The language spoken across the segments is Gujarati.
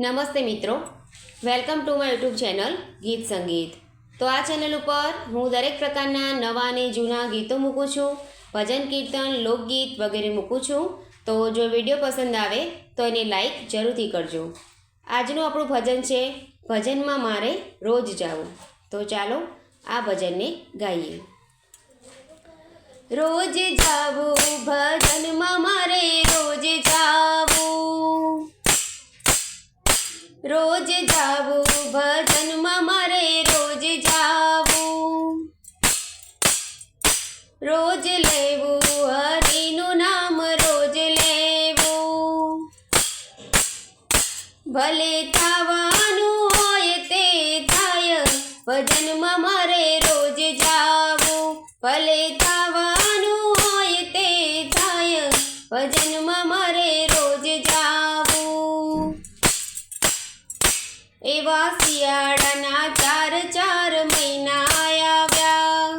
નમસ્તે મિત્રો, welcome to my YouTube channel ગીત સંગીત। તો આ ચેનલ ઉપર હું દરેક પ્રકારના નવા અને જૂના ગીતો મૂકું છું, ભજન કીર્તન, લોકગીત વગેરે મૂકું છું। તો જો વિડીયો પસંદ આવે તો એને લાઈક જરૂરથી કરજો। આજનું આપણું ભજન છે ભજનમાં મારે રોજ જાવું। તો ચાલો આ ભજનને ગાઈએ। રોજ જાવું ભજનમાં મારે રોજ જાવું, રોજ જાવું ભજનમાં મારે રોજ જાવું, રોજ લેવું હરિનું નામ રોજ લેવું, ભલે થવાનું હોય તે થાય ભજનમાં મારે રોજ જાવું, ભલે થવાનું હોય તે થાય ભજનમાં મારે રોજ જાવું। એવા શિયાળાના ચાર મહિના આવ્યા,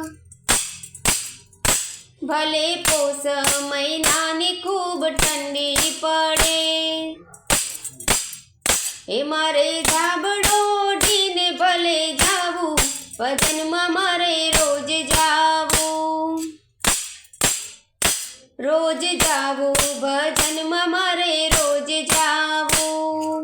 ભલે પોષ મહિનાની ખૂબ ઠંડી પડે, એ મારે ધાબળો ઓઢીને ભલે જાવું ભજનમાં મારે રોજ જાવું, રોજ જાવું ભજનમાં મારે રોજ જાવું,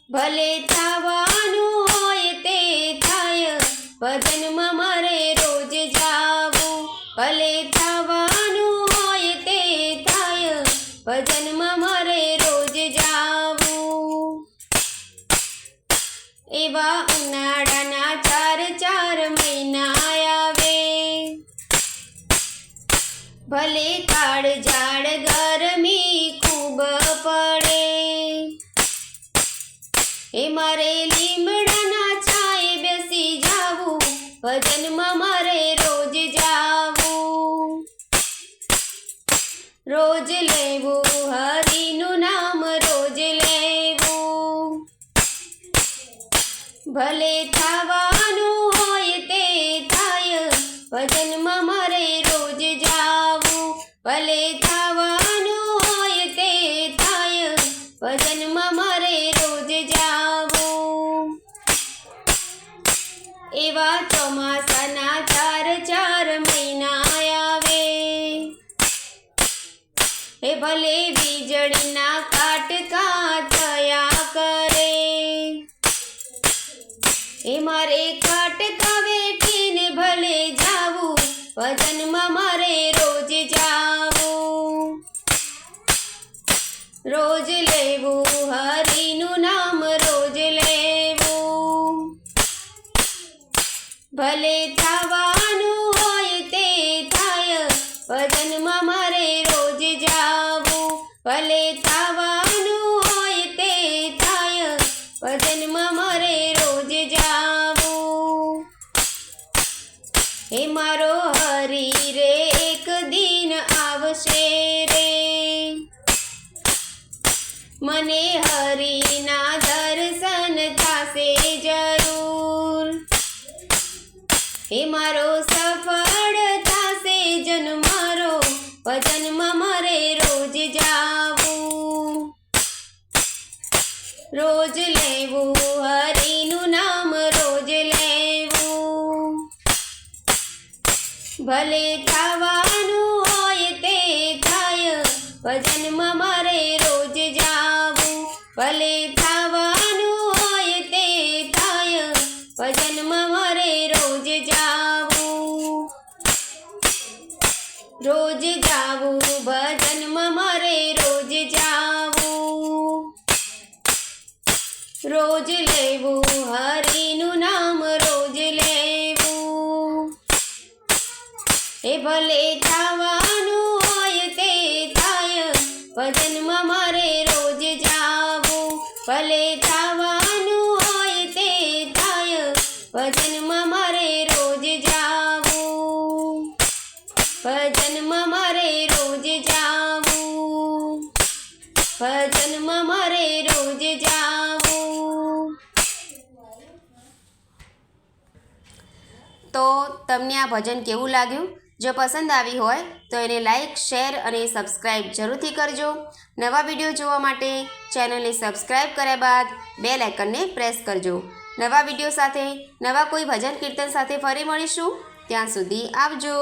ભલે થવાનું હોય તે થાય ભજનમાં મારે રોજ જાવું, ભલે થવાનું હોય તે થાય ભજનમાં મારે રોજ જાવું। એવા ઉનાળાના ચાર મહિના આવે, ભલે કાળઝાળ ગરમી ખૂબ પડે, એ મારે લીમડાના છાંયે બેસી જાવું ભજનમાં મારે રોજ જાવું, રોજ લેવું હરિનું નામ રોજ લેવું, ભલે થવાનું હોય તે થાય ભજનમાં મારે રોજ જાવું, ભલે થવાનું હોય તે થાય ભજનમાં મારે રોજ જાવું। એવા ચોમાસાના ચાર મહિના આવે, એ ભલે વીજળીના કાટકા થયા કરે, એ મારે કાટકા વેઠીને ભલે જાવું ભજનમાં મારે રોજ જાવું, રોજ લેવું હરિનું નામ રોજ લેવું, ભલે થવાનું હોય તે થાય ભજનમાં મારે રોજ જાવું, ભલે થવાનું હોય તે થાય ભજનમાં મારે રોજ જાવું। એ મારો હરી રે એક દિન આવશે રે, મને હરિના દર્શન થશે જરૂર, એ મારો સફળ થશે જન મારો ભજનમાં મારે રોજ જાવું, રોજ લેવું હરિનું નામ રોજ લેવું, ભલે થવાનું હોય તે થાય ભજનમાં મારે રોજ જાવું, ભલે થવાનું હોય તે થાય ભજનમાં મારે રોજ જાવું, રોજ જાવું ભજનમાં મારે રોજ જાવું, રોજ લેવું હરિનું નામ રોજ લેવું, એ ભલે થવાનું હોય તે થાય ભજનમાં મારે રોજ જાવું, ભલે થવાનું હોય તે થાય ભજનમાં મારે રોજ જાવું, ભજનમાં મારે રોજ જાવું, ભજનમાં મારે રોજ જાવું। તો તમને આ ભજન કેવું લાગ્યું જો પસંદ આવી હોય તો એને લાઇક, શેર અને સબસ્ક્રાઈબ જરૂરથી કરજો. નવા વિડીયો જોવા માટે ચેનલને સબસ્ક્રાઈબ કર્યા બાદ બેલ આઇકનને પ્રેસ કરજો. નવા વિડીયો સાથે, નવા કોઈ ભજન કીર્તન સાથે ફરી મળીશું. ત્યાં સુધી આવજો.